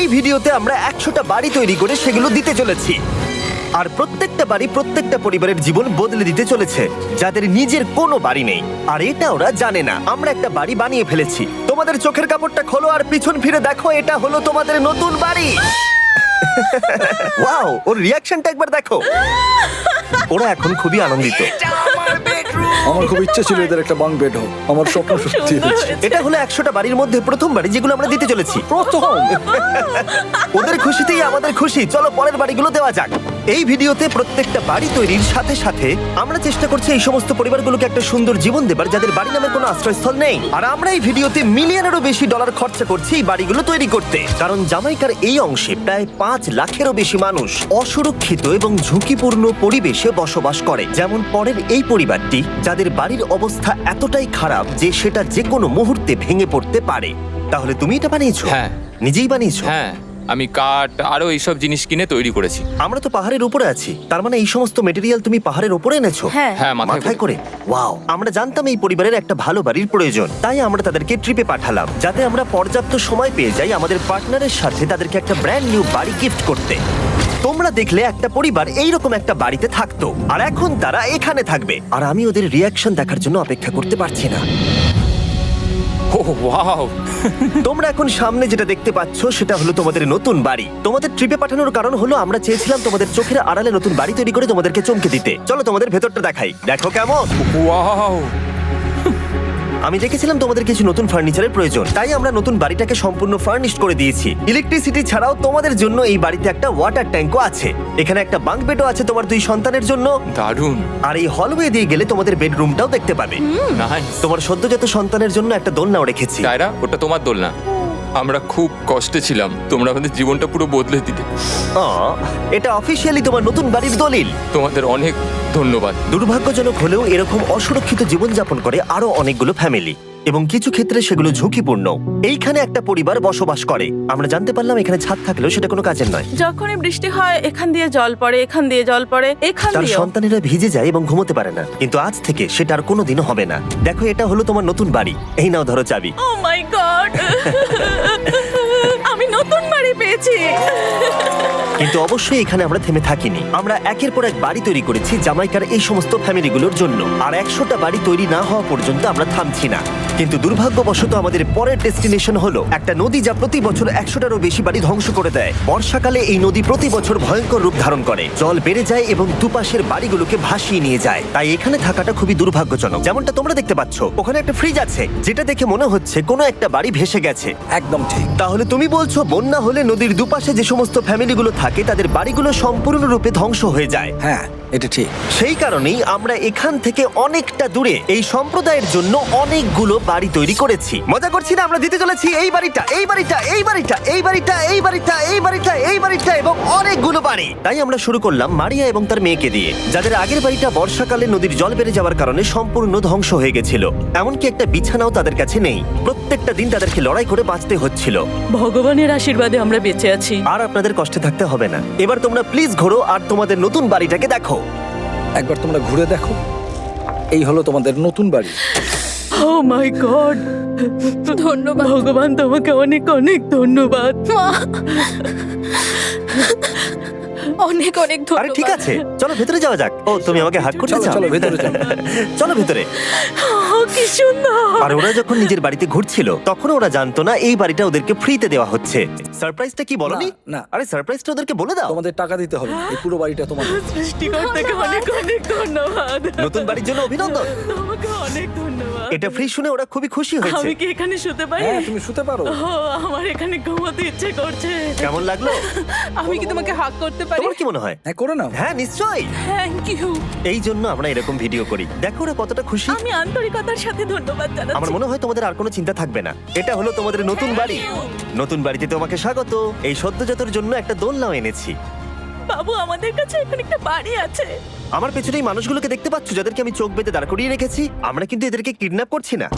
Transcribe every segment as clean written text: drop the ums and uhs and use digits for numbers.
এই ভিডিওতে আমরা 100টা বাড়ি তৈরি করে সেগুলো দিতে চলেছি। আর প্রত্যেকটা বাড়ি প্রত্যেকটা পরিবারের জীবন বদলে দিতে চলেছে যাদের নিজের কোনো বাড়ি নেই। আর এটা ওরা জানে না। আমরা একটা বাড়ি বানিয়ে ফেলেছি। তোমাদের চোখের কাপড়টা খোলো আর পিছন ফিরে দেখো, এটা হলো তোমাদের নতুন বাড়ি। ওয়াও, ওর রিঅ্যাকশনটা একবার দেখো। ওরা এখন খুবই আনন্দিত। আমার খুব ইচ্ছে ছিল এদের একটা বাঙ্ক বেড হোক, আমার স্বপ্ন সত্যি হয়েছে। এটা হলো 100টা বাড়ির মধ্যে প্রথম বাড়ি যেগুলো আমরা দিতে চলেছি। প্রথম ওদের খুশিতেই আমাদের খুশি। চলো পরের বাড়িগুলো দেওয়া যাক। এই ভিডিওতে প্রত্যেকটা বাড়ি তৈরির সাথে সাথে আমরা চেষ্টা করছি এই সমস্ত পরিবারগুলোকে একটা সুন্দর জীবন দেবার যাদের বাড়ি নামের কোনো আশ্রয়স্থল নেই। আর আমরা এই ভিডিওতে মিলিয়নেরও বেশি ডলার খরচা করছি এই বাড়িগুলো তৈরি করতে, কারণ জামাইকার এই অংশে প্রায় 5 লাখেরও বেশি মানুষ অসুরক্ষিত এবং ঝুঁকিপূর্ণ পরিবেশে বসবাস করে। যেমন পরের এই পরিবারটি, যাদের বাড়ির অবস্থা এতটাই খারাপ যে সেটা যে কোনো মুহূর্তে ভেঙে পড়তে পারে। তাহলে তুমি এটা বানিয়েছো? হ্যাঁ। নিজেই বানিয়েছো? হ্যাঁ, আমি কাঠ আরো এইসব জিনিস কিনে তৈরি করেছি। আমরা তো পাহাড়ের উপরে আছি, তার মানে এই সমস্ত মেটেরিয়াল তুমি পাহাড়ের উপরে এনেছো? হ্যাঁ। হ্যাঁ, মাথায় করে। ওয়াও, আমরা জানতাম এই পরিবারের একটা ভালো বাড়ির প্রয়োজন, তাই আমরা তাদেরকে ট্রিপে পাঠালাম যাতে আমরা পর্যাপ্ত সময় পেয়ে যাই আমাদের পার্টনারের সাথে তাদেরকে একটা ব্র্যান্ড নিউ বাড়ি গিফট করতে। তোমরা দেখলে একটা পরিবার এইরকম একটা বাড়িতে থাকতো, আর এখন তারা এখানে থাকবে। আর আমি ওদের রিয়াকশন দেখার জন্য অপেক্ষা করতে পারছি না। ও ওয়াও! তোমরা এখন সামনে যেটা দেখতে পাচ্ছ সেটা হলো তোমাদের নতুন বাড়ি। তোমাদের ট্রিপে পাঠানোর কারণ হলো আমরা চেয়েছিলাম তোমাদের চোখের আড়ালে নতুন বাড়ি তৈরি করে তোমাদেরকে চমকে দিতে। চলো তোমাদের ভেতরটা দেখাই, দেখো কেমন। ওয়াও! আমি দেখেছিলাম তোমাদের কিছু নতুন ফার্নিচারের প্রয়োজন, তাই আমরা নতুন বাড়িটাকে সম্পূর্ণ ফার্নিশড করে দিয়েছি। ইলেকট্রিসিটি ছাড়াও তোমাদের জন্য এই বাড়িতে একটা ওয়াটার ট্যাঙ্কও আছে। এখানে একটা বাঙ্ক বেডও আছে তোমার 2 সন্তানের জন্য। দারুণ! আর এই হলওয়ে দিয়ে গেলে তোমাদের বেডরুমটাও দেখতে পাবে। নাইস! তোমার সদ্যজাত সন্তানের জন্য একটা দোলনাও রেখেছি। টায়রা, ওটা তোমার দোলনা। আমরা খুব কষ্টে ছিলাম, তোমরা আমাদের জীবনটা পুরো বদলে দিতে। এটা অফিসিয়ালি তোমার নতুন বাড়ির দলিল। তোমাদের অনেক ধন্যবাদ। দুর্ভাগ্যজনক হলেও এরকম অসুরক্ষিত জীবনযাপন করে আরো অনেকগুলো ফ্যামিলি, এবং কিছু ক্ষেত্রে সেগুলো ঝুঁকিপূর্ণ। এইখানে একটা পরিবার বসবাস করে। আমরা জানতে পারলাম এখানে ছাদ থাকলেও সেটা কোনো কাজের নয়। যখনই বৃষ্টি হয় এখান দিয়ে জল পড়ে, এখান দিয়ে জল পড়ে, এখান তার দিয়ে। সন্তানেরা ভিজে যায় এবং ঘুমোতে পারে না, কিন্তু আজ থেকে সেটা আর কোনোদিনও হবে না। দেখো, এটা হলো তোমার নতুন বাড়ি। এই নাও, ধরো চাবি। ও মাই গড! আমি নতুন বাড়ি পেয়েছি। কিন্তু অবশ্যই এখানে আমরা থেমে থাকিনি। আমরা একের পর এক বাড়ি তৈরি করেছি জামাইকার এই সমস্ত ফ্যামিলিগুলোর জন্য। আর 100টা বাড়ি তৈরি না হওয়া পর্যন্ত আমরা থামছি না। কিন্তু দুর্ভাগ্যবশত আমাদের পরের ডেস্টিনেশন হলো একটা নদী যা প্রতি বছর 100টারও বেশি বাড়ি ধ্বংস করে দেয়। বর্ষাকালে এই নদী প্রতি বছর ভয়ঙ্কর রূপ ধারণ করে, জল বেড়ে যায় এবং দুপাশের বাড়িগুলোকে ভাসিয়ে নিয়ে যায়। তাই এখানে থাকাটা খুবই দুর্ভাগ্যজনক। যেমনটা তোমরা দেখতে পাচ্ছ, ওখানে একটা ফ্রিজ আছে যেটা দেখে মনে হচ্ছে কোনো একটা বাড়ি ভেসে গেছে। একদম ঠিক। তাহলে তুমি বলছো বন্যা হলে নদীর দুপাশে যে সমস্ত ফ্যামিলিগুলো থাকে তাদের বাড়িগুলো সম্পূর্ণরূপে ধ্বংস হয়ে যায়। হ্যাঁ, এটা ঠিক। সেই কারণেই আমরা এখান থেকে অনেকটা দূরে এই সম্প্রদায়ের জন্য অনেকগুলো বাড়ি তৈরি করেছি। মজা করছি না? আমরা দিতে চলেছি এই বাড়িটা, এই বাড়িটা, এই বাড়িটা, এই বাড়িটা, এই বাড়িটা, এই বাড়িটা, এই বাড়িটা এবং অনেকগুলো বাড়ি। তাই আমরা শুরু করলাম মারিয়া এবং তার মেয়েকে দিয়ে, যাদের আগের বাড়িটা বর্ষাকালে নদীর জল বেড়ে যাওয়ার কারণে সম্পূর্ণ ধ্বংস হয়ে গেছিল। এমনকি একটা বিছানাও তাদের কাছে নেই। প্রত্যেকটা দিন তাদেরকে লড়াই করে বাঁচতে হচ্ছিল। ভগবানের আশীর্বাদে আমরা বেঁচে আছি। আর আপনাদের কষ্টে থাকতে হবে না। এবার তোমরা প্লিজ ঘোরো আর তোমাদের নতুন বাড়িটাকে দেখো। একবার তোমরা ঘুরে দেখো, এই হলো তোমাদের নতুন বাড়ি। ও মাই গড! ধন্যবাদ ভগবান, তোমাকে অনেক অনেক ধন্যবাদ। অনেক অনেক আরে ধন্যবাদ। ঠিক আছে, চলো ভেতরে যাওয়া যাক। ও, তুমি আমাকে হাত করতে চলো চাও? চলো ভেতরে যাও। চলো ভেতরে। ও, কি সুন্দর! আর ওরা যখন নিজের বাড়িতে ঘুরছিল তখন ওরা জানতো না এই বাড়িটা ওদেরকে ফ্রিতে দেওয়া হচ্ছে। সারপ্রাইজটা কি বলনি? না, না। আরে সারপ্রাইজটা ওদেরকে বলে দাও। তোমাদের টাকা দিতে হবে, এই পুরো বাড়িটা তোমাদের। সৃষ্টিকর্তাকে অনেক অনেক ধন্যবাদ। নতুন বাড়ির জন্য অভিনন্দন। তোমাকে অনেক ধন্যবাদ। এটা ফ্রি শুনে ওরা খুবই খুশি হয়েছে। আমি কি এখানে শুতে পারি? হ্যাঁ, তুমি শুতে পারো। ও, আমার এখানে ঘুমাতে ইচ্ছে করছে। কেমন লাগলো? আমি কি তোমাকে হাগ করতে পারি? তোমার কি মনে হয়? হ্যাঁ, করে নাও। হ্যাঁ, নিশ্চয়ই। Thank you. এই জন্য আমরা এরকম ভিডিও করি। দেখো ওরা কতটা খুশি। আমি আন্তরিকতার সাথে ধন্যবাদ আমার জানাচ্ছি। মনে হয় তোমাদের আর কোনো চিন্তা থাকবে না। এটা হলো তোমাদের নতুন বাড়ি। নতুন বাড়িতে তোমাকে স্বাগত। এই সদ্যজাতর জন্য একটা দোলনাও এনেছি। বাবু, আমাদের কাছে এখন একটা বাড়ি আছে। আমার পেছনে এই মানুষগুলোকে দেখতে পাচ্ছ যাদেরকে আমি চোখ বেঁধে দাঁড় করিয়ে রেখেছি? আমরা কিন্তু এদেরকে কিডন্যাপ করছি না।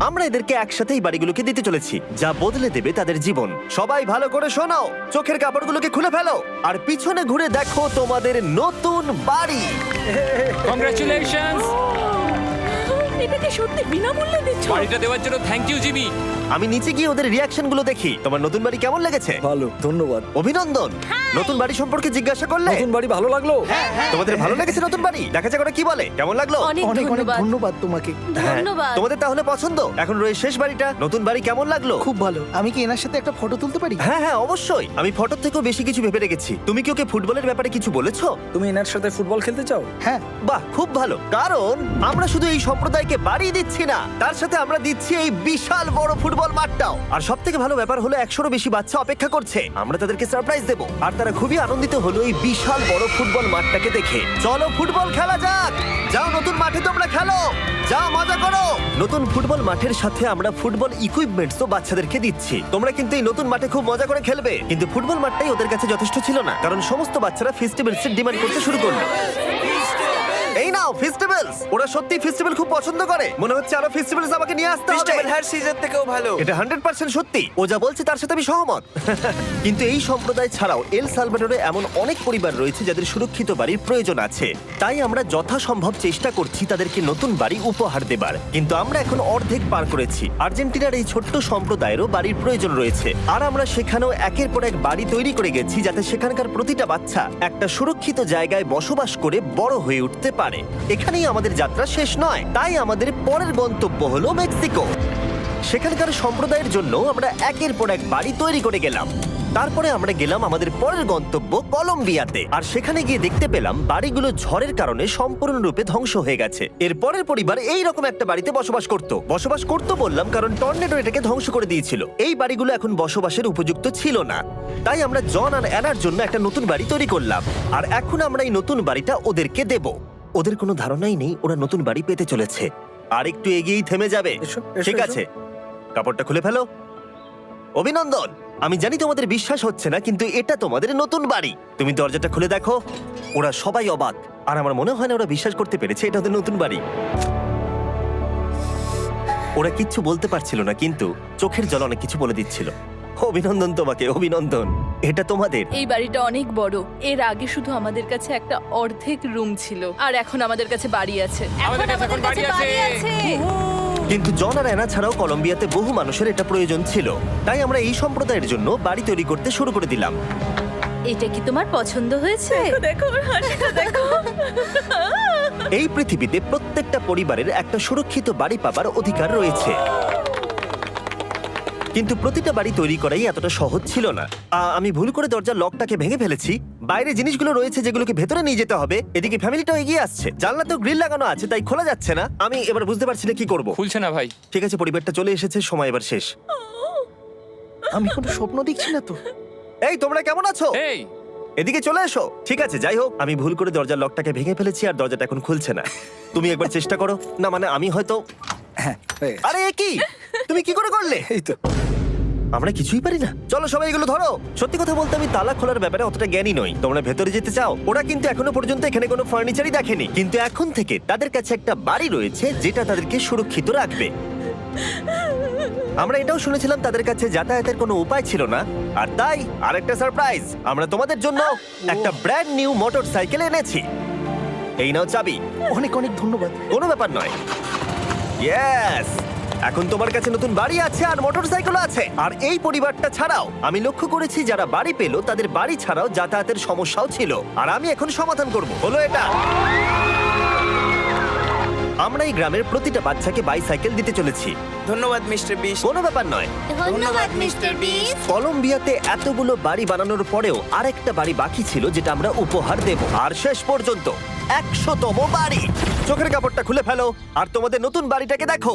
আমরা এদেরকে একসাথে এই বাড়িগুলোকে দিতে চলেছি, যা বদলে দেবে তাদের জীবন। সবাই ভালো করে শোনো, চোখের কাপড়গুলোকে খুলে ফেলো আর পিছনে ঘুরে দেখো তোমাদের নতুন বাড়ি। কংগ্রাচুলেশনস! এটাকে সত্যি বিনামূল্যে দিচ্ছ? বাড়িটা দেওয়ার জন্য থ্যাংক ইউ জিমি। আমি নিচে গিয়ে ওদের রিয়াকশন গুলো দেখি। তোমার নতুন বাড়ি কেমন লেগেছে? ভালো, ধন্যবাদ। অভিনন্দন। নতুন বাড়ি সম্পর্কে জিজ্ঞাসা করলে? নতুন বাড়ি ভালো লাগলো? তোমাদের ভালো লেগেছে নতুন বাড়ি? দেখা যাক ওরা কি বলে। কেমন লাগলো? অনেক অনেক অনেক ধন্যবাদ। ধন্যবাদ তোমাকে। হ্যাঁ, ধন্যবাদ। তোমাদের তাহলে পছন্দ? এখন রয়েছে শেষ বাড়িটা। নতুন বাড়ি কেমন লাগলো? খুব ভালো। আমি কি এনার সাথে একটা ফটো তুলতে পারি? হ্যাঁ হ্যাঁ অবশ্যই। আমি ফটোর থেকেও বেশি কিছু ভেবে রেখেছি। তুমি কি ওকে ফুটবলের ব্যাপারে কিছু বলেছো? তুমি এনার সাথে ফুটবল খেলতে চাও? হ্যাঁ। বাহ, খুব ভালো। কারণ আমরা শুধু এই সম্প্রদায়কে বাড়ি দিচ্ছি না, তার সাথে আমরা দিচ্ছি এই বিশাল বড় ফুটবল মাঠটাও। আর সব থেকে ভালো ব্যাপার হলো 100-রও বেশি বাচ্চা অপেক্ষা করছে। আমরা তাদেরকে সারপ্রাইজ দেবো, আর তারা খুবই আনন্দিত হলো এই বিশাল বড় ফুটবল মাঠটাকে দেখে। চলো ফুটবল খেলা যাক। যাও নতুন মাঠে তোমরা খেলো, যাও মজা করো। নতুন ফুটবল মাঠের সাথে আমরা ফুটবল ইকুইপমেন্টসও বাচ্চাদেরকে দিচ্ছি। তোমরা কিন্তু এই নতুন মাঠে খুব মজা করে খেলবে। কিন্তু ফুটবল মাঠটাই ওদের কাছে যথেষ্ট ছিল না, কারণ সমস্ত বাচ্চারা ফেস্টিভ্যালস এর ডিমান্ড করতে শুরু করলো। এই নাও ফেস্টিভ্যালস। ওরা সত্যি ফেস্টিভ্যাল খুব পছন্দ করে। মনে হচ্ছে আরো ফেস্টিভ্যালস আমাকে নিয়ে আসতে হবে। ফেস্টিভ্যাল হার সিজন থেকেও ভালো। এটা 100% সত্যি। ও যা বলছে তার সাথে আমি সহমত। কিন্তু এই সম্প্রদায় ছাড়াও এল সালভাডোরে এমন অনেক পরিবার রয়েছে যাদের সুরক্ষিত বাড়ির প্রয়োজন আছে। তাই আমরা যথাসম্ভব চেষ্টা করছি তাদেরকে নতুন বাড়ি উপহার দেবার। কিন্তু আমরা এখন অর্ধেক পার করেছি। আর্জেন্টিনার এই ছোট্ট সম্প্রদায়েরও বাড়ির প্রয়োজন রয়েছে, আর আমরা সেখানেও একের পর এক বাড়ি তৈরি করে গেছি যাতে সেখানকার প্রতিটা বাচ্চা একটা সুরক্ষিত জায়গায় বসবাস করে বড় হয়ে উঠতে পারে। এখানেই আমাদের যাত্রা শেষ নয়, তাই আমাদের পরের গন্তব্য হলো মেক্সিকো। সেখানকার সম্প্রদায়ের জন্য আমরা একের পর এক বাড়ি তৈরি করে গেলাম। তারপরে আমরা গেলাম আমাদের পরের গন্তব্য কলম্বিয়াতে, আর সেখানে গিয়ে দেখতে পেলাম বাড়িগুলো ঝড়ের কারণে সম্পূর্ণরূপে ধ্বংস হয়ে গেছে। এর পরের পরিবার এই রকম একটা বাড়িতে বসবাস করতো বললাম কারণ টর্নেডো এটাকে ধ্বংস করে দিয়েছিল। এই বাড়িগুলো এখন বসবাসের উপযুক্ত ছিল না, তাই আমরা জন আর অ্যানার জন্য একটা নতুন বাড়ি তৈরি করলাম। আর এখন আমরা এই নতুন বাড়িটা ওদেরকে দেব। ওদের কোনো ধারণাই নেই ওরা নতুন বাড়ি পেতে চলেছে। আর একটু এগিয়েই থেমে যাবে। এসো, এসো, ঠিক এসো। আছে, কাপড়টা খুলে ফেলো। অভিনন্দন। আমি জানি তোমাদের বিশ্বাস হচ্ছে না, কিন্তু এটা তোমাদের নতুন বাড়ি। তুমি দরজাটা খুলে দেখো। ওরা সবাই অবাক, আর আমার মনে হয় না ওরা বিশ্বাস করতে পেরেছে এটা ওদের নতুন বাড়ি। ওরা কিচ্ছু বলতে পারছিল না, কিন্তু চোখের জল অনেক কিছু বলে দিচ্ছিল। অভিনন্দন তোমাকে, অভিনন্দন। এটা তোমাদের। এই বাড়িটা অনেক বড়। এর আগে শুধু আমাদের কাছে একটা অর্ধেক রুম ছিল, আর এখন আমাদের কাছে বাড়ি আছে। আমাদের কাছে এখন বাড়ি আছে। কিন্তু জন আর অ্যানা ছাড়াও কলম্বিয়াতে বহু মানুষের এটা প্রয়োজন ছিল, তাই আমরা এই সম্প্রদায়ের জন্য বাড়ি তৈরি করতে শুরু করে দিলাম। এটা কি তোমার পছন্দ হয়েছে? দেখো ওর হাসিটা দেখো। এই পৃথিবীতে প্রত্যেকটা পরিবারের একটা সুরক্ষিত বাড়ি পাবার অধিকার রয়েছে, কিন্তু প্রতিটা বাড়ি তৈরি করাই এতটা সহজ ছিল না। আমি ভুল করে দরজার লকটাকে ভেঙে ফেলেছি। বাইরে জিনিসগুলো রয়েছে যেগুলোকে ভেতরে নিয়ে যেতে হবে। এদিকে ফ্যামিলিটাও এগিয়ে আসছে। জানলাতেও গ্রিল লাগানো আছে, তাই খোলা যাচ্ছে না। আমি এবার বুঝতে পারছি না কি করব। খুলছে না ভাই। ঠিক আছে, পরিবারটা চলে এসেছে, সময় এবার শেষ। আমি কোনো স্বপ্ন দেখছি না তো। এই তোমরা কেমন আছো? এই এদিকে চলে এসো। ঠিক আছে, যাই হোক, আমি ভুল করে দরজার লকটাকে ভেঙে ফেলেছি আর দরজাটা এখন খুলছে না। তুমি একবার চেষ্টা করো না। মানে আমি হয়তো। হ্যাঁ, হয়ে গেছে। আরে এ কি, তুমি কি করে করলে? এই তো। আমরা কিছুই পারি না। চলো সবাই এগুলো ধরো। সত্যি কথা বলতে আমি তালা খোলার ব্যাপারে অতটা জ্ঞানী নই। তোমরা ভেতরে যেতে চাও? ওরা কিন্তু এখনো পর্যন্ত এখানে কোনো ফার্নিচারই দেখেনি, কিন্তু এখন থেকে তাদের কাছে একটা বাড়ি রয়েছে যেটা তাদেরকে সুরক্ষিত রাখবে। আমরা এটাও শুনেছিলাম তাদের কাছে যাতায়াতের কোনো উপায় ছিল না, আর তাই আরেকটা সারপ্রাইজ, আমরা তোমাদের জন্য একটা ব্র্যান্ড নিউ মোটরসাইকেল এনেছি। এই নাও চাবি। অনেক অনেক ধন্যবাদ। কোনো ব্যাপার নয়। ইয়েস, এখন তোমার কাছে নতুন বাড়ি আছে আর মোটরসাইকেল আছে। আর এই পরিবারটা ছাড়াও আমি লক্ষ্য করেছি যারা বাড়ি পেল তাদের বাড়ি ছাড়াও যাতায়াতের সমস্যাও ছিল, আর আমি এখন সমাধান করব। হলো এটা। আমরা এই গ্রামের প্রতিটা বাচ্চাকে বাইসাইকেল দিতে চলেছি। ধন্যবাদ মিস্টার বিশ। কোনো ব্যাপার নয়। ধন্যবাদ মিস্টার বিস্ট। কলম্বিয়াতে এতগুলো বাড়ি বানানোর পরেও আরেকটা বাড়ি বাকি ছিল যেটা আমরা উপহার দেব। আর শেষ পর্যন্ত 100তম বাড়ি। চোখের কাপড়টা খুলে ফেলো আর তোমাদের নতুন বাড়িটাকে দেখো।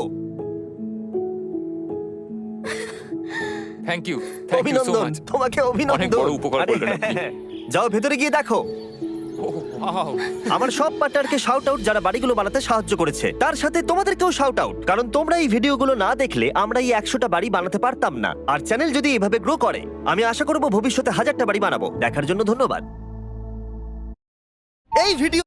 Thank you, thank you so অভিনন্দন, মাচ। তোমাকে অভিনন্দন। অনেক বড় উপকার আরে, করলেন আপনি। যাও ভেতরে গিয়ে দেখো। ওয়াও, আমার সব পার্টনারকে শাউট আউট যারা বাড়িগুলো বানাতে সাহায্য করেছে। তার সাথে তোমাদেরকেও শাউট আউট, কারণ তোমরা এই ভিডিওগুলো না দেখলে আমরা এই 100টা বাড়ি বানাতে পারতাম না। আর চ্যানেল যদি এভাবে গ্রো করে, আমি আশা করব ভবিষ্যতে 1000টা বাড়ি বানাবো। দেখার জন্য ধন্যবাদ। এই ভিডিও